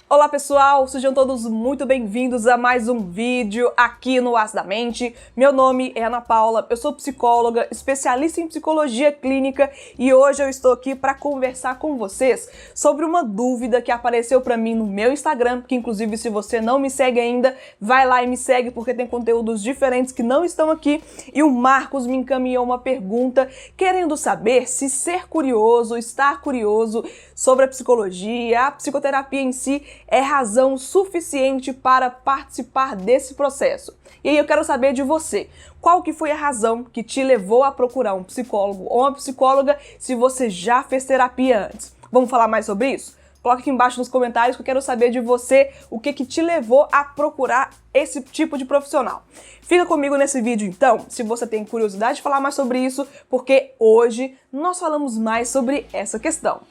Olá pessoal, sejam todos muito bem-vindos a mais um vídeo aqui no As da Mente. Meu nome é Ana Paula, eu sou psicóloga, especialista em psicologia clínica e hoje eu estou aqui para conversar com vocês sobre uma dúvida que apareceu para mim no meu Instagram, que inclusive se você não me segue ainda, vai lá e me segue porque tem conteúdos diferentes que não estão aqui. E o Marcos me encaminhou uma pergunta querendo saber se ser curioso, estar curioso sobre a psicologia, a psicoterapia em si, é razão suficiente para participar desse processo. E aí eu quero saber de você, qual que foi a razão que te levou a procurar um psicólogo ou uma psicóloga se você já fez terapia antes? Vamos falar mais sobre isso? Coloque aqui embaixo nos comentários que eu quero saber de você o que te levou a procurar esse tipo de profissional. Fica comigo nesse vídeo então, se você tem curiosidade de falar mais sobre isso, porque hoje nós falamos mais sobre essa questão.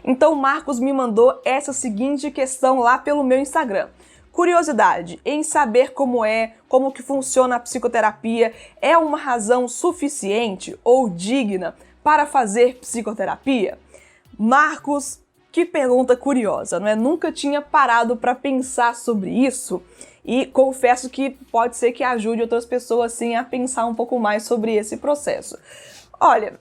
Então o Marcos me mandou essa seguinte questão lá pelo meu Instagram. Curiosidade em saber como que funciona a psicoterapia é uma razão suficiente ou digna para fazer psicoterapia? Marcos, que pergunta curiosa, não é? Nunca tinha parado para pensar sobre isso e confesso que pode ser que ajude outras pessoas sim a pensar um pouco mais sobre esse processo. Olha,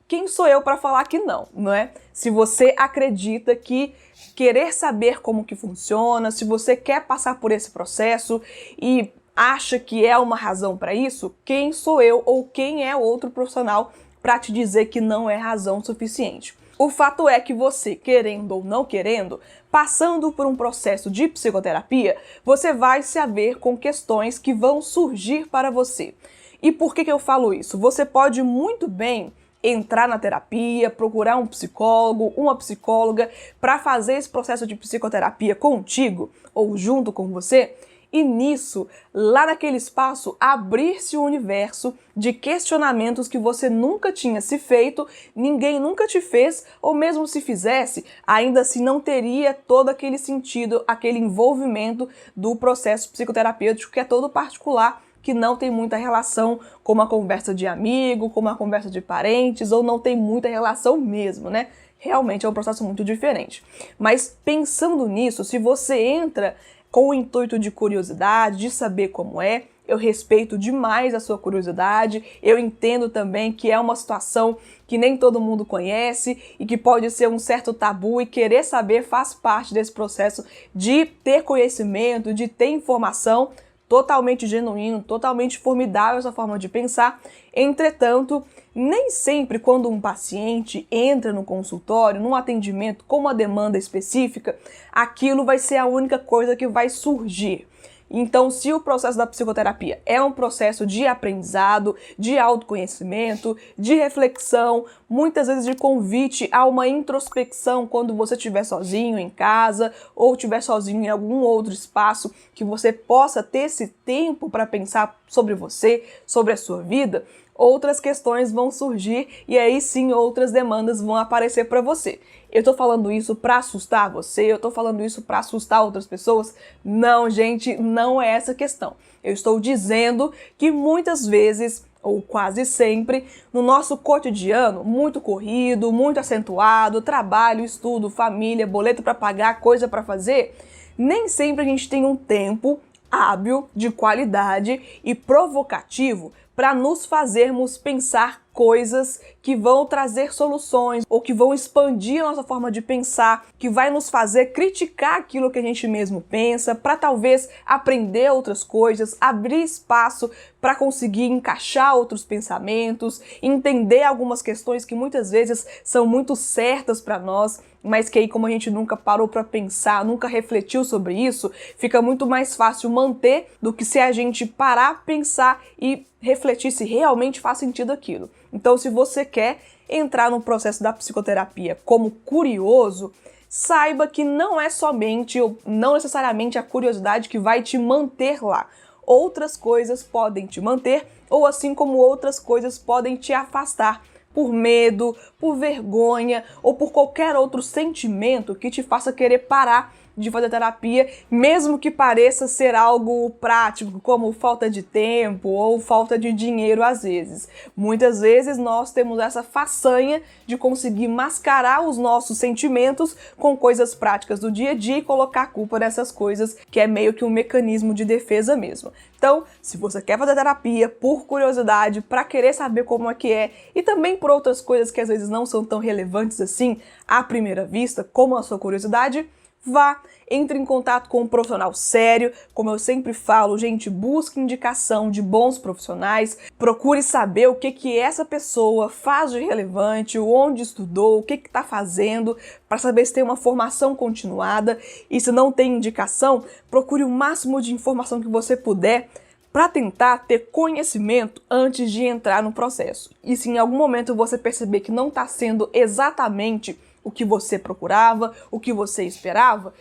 quem sou eu para falar que não é? Se você acredita que querer saber como que funciona, se você quer passar por esse processo e acha que é uma razão para isso, quem sou eu ou quem é outro profissional para te dizer que não é razão suficiente? O fato é que você, querendo ou não querendo, passando por um processo de psicoterapia, você vai se haver com questões que vão surgir para você. E por que eu falo isso? Você pode muito bem entrar na terapia, procurar um psicólogo, uma psicóloga para fazer esse processo de psicoterapia contigo ou junto com você e nisso, lá naquele espaço, abrir-se o universo de questionamentos que você nunca tinha se feito, ninguém nunca te fez ou mesmo se fizesse, ainda assim não teria todo aquele sentido, aquele envolvimento do processo psicoterapêutico que é todo particular, que não tem muita relação com uma conversa de amigo, com uma conversa de parentes, ou não tem muita relação mesmo, né? Realmente é um processo muito diferente. Mas pensando nisso, se você entra com o intuito de curiosidade, de saber como é, eu respeito demais a sua curiosidade, eu entendo também que é uma situação que nem todo mundo conhece e que pode ser um certo tabu e querer saber faz parte desse processo de ter conhecimento, de ter informação. Totalmente genuíno, totalmente formidável essa forma de pensar. Entretanto, nem sempre quando um paciente entra no consultório, num atendimento com uma demanda específica, aquilo vai ser a única coisa que vai surgir. Então, se o processo da psicoterapia é um processo de aprendizado, de autoconhecimento, de reflexão, muitas vezes de convite a uma introspecção quando você estiver sozinho em casa ou estiver sozinho em algum outro espaço, que você possa ter esse tempo para pensar sobre você, sobre a sua vida, outras questões vão surgir e aí sim outras demandas vão aparecer para você. Eu tô falando isso para assustar você? Eu tô falando isso para assustar outras pessoas? Não, gente, não é essa a questão. Eu estou dizendo que muitas vezes, ou quase sempre, no nosso cotidiano, muito corrido, muito acentuado, trabalho, estudo, família, boleto para pagar, coisa para fazer, nem sempre a gente tem um tempo hábil, de qualidade e provocativo para nos fazermos pensar coisas que vão trazer soluções ou que vão expandir a nossa forma de pensar, que vai nos fazer criticar aquilo que a gente mesmo pensa, para talvez aprender outras coisas, abrir espaço para conseguir encaixar outros pensamentos, entender algumas questões que muitas vezes são muito certas para nós, mas que aí como a gente nunca parou para pensar, nunca refletiu sobre isso, fica muito mais fácil manter do que se a gente parar, pensar e refletir se realmente faz sentido aquilo. Então, se você quer entrar no processo da psicoterapia como curioso, saiba que não é somente ou não necessariamente a curiosidade que vai te manter lá. Outras coisas podem te manter, ou assim como outras coisas podem te afastar por medo, por vergonha ou por qualquer outro sentimento que te faça querer parar de fazer terapia, mesmo que pareça ser algo prático, como falta de tempo ou falta de dinheiro às vezes. Muitas vezes nós temos essa façanha de conseguir mascarar os nossos sentimentos com coisas práticas do dia a dia e colocar a culpa nessas coisas, que é meio que um mecanismo de defesa mesmo. Então, se você quer fazer terapia por curiosidade, para querer saber como é que é, e também por outras coisas que às vezes não são tão relevantes assim à primeira vista, como a sua curiosidade, vá, entre em contato com um profissional sério. Como eu sempre falo, gente, busque indicação de bons profissionais, procure saber o que essa pessoa faz de relevante, onde estudou, o que está fazendo, para saber se tem uma formação continuada, e se não tem indicação, procure o máximo de informação que você puder para tentar ter conhecimento antes de entrar no processo. E se em algum momento você perceber que não está sendo exatamente o que você procurava, o que você esperava,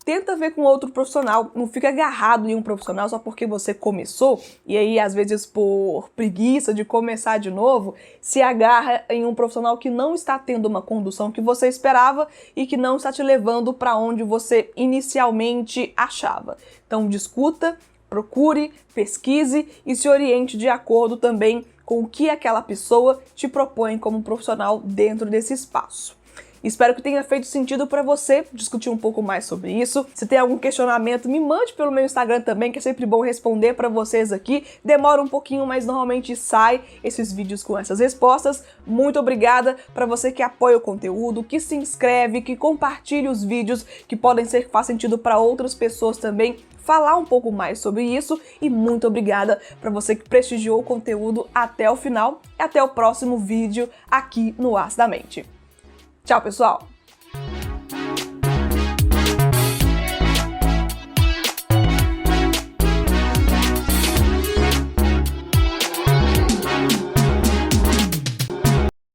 tenta ver com outro profissional. Não fica agarrado em um profissional só porque você começou e aí, às vezes, por preguiça de começar de novo, se agarra em um profissional que não está tendo uma condução que você esperava e que não está te levando para onde você inicialmente achava. Então, discuta, procure, pesquise e se oriente de acordo também com o que aquela pessoa te propõe como profissional dentro desse espaço. Espero que tenha feito sentido para você discutir um pouco mais sobre isso. Se tem algum questionamento, me mande pelo meu Instagram também, que é sempre bom responder para vocês aqui. Demora um pouquinho, mas normalmente sai esses vídeos com essas respostas. Muito obrigada para você que apoia o conteúdo, que se inscreve, que compartilha os vídeos, que podem ser que façam sentido para outras pessoas também falar um pouco mais sobre isso. E muito obrigada para você que prestigiou o conteúdo até o final. E até o próximo vídeo aqui no Acidamente. Tchau, pessoal!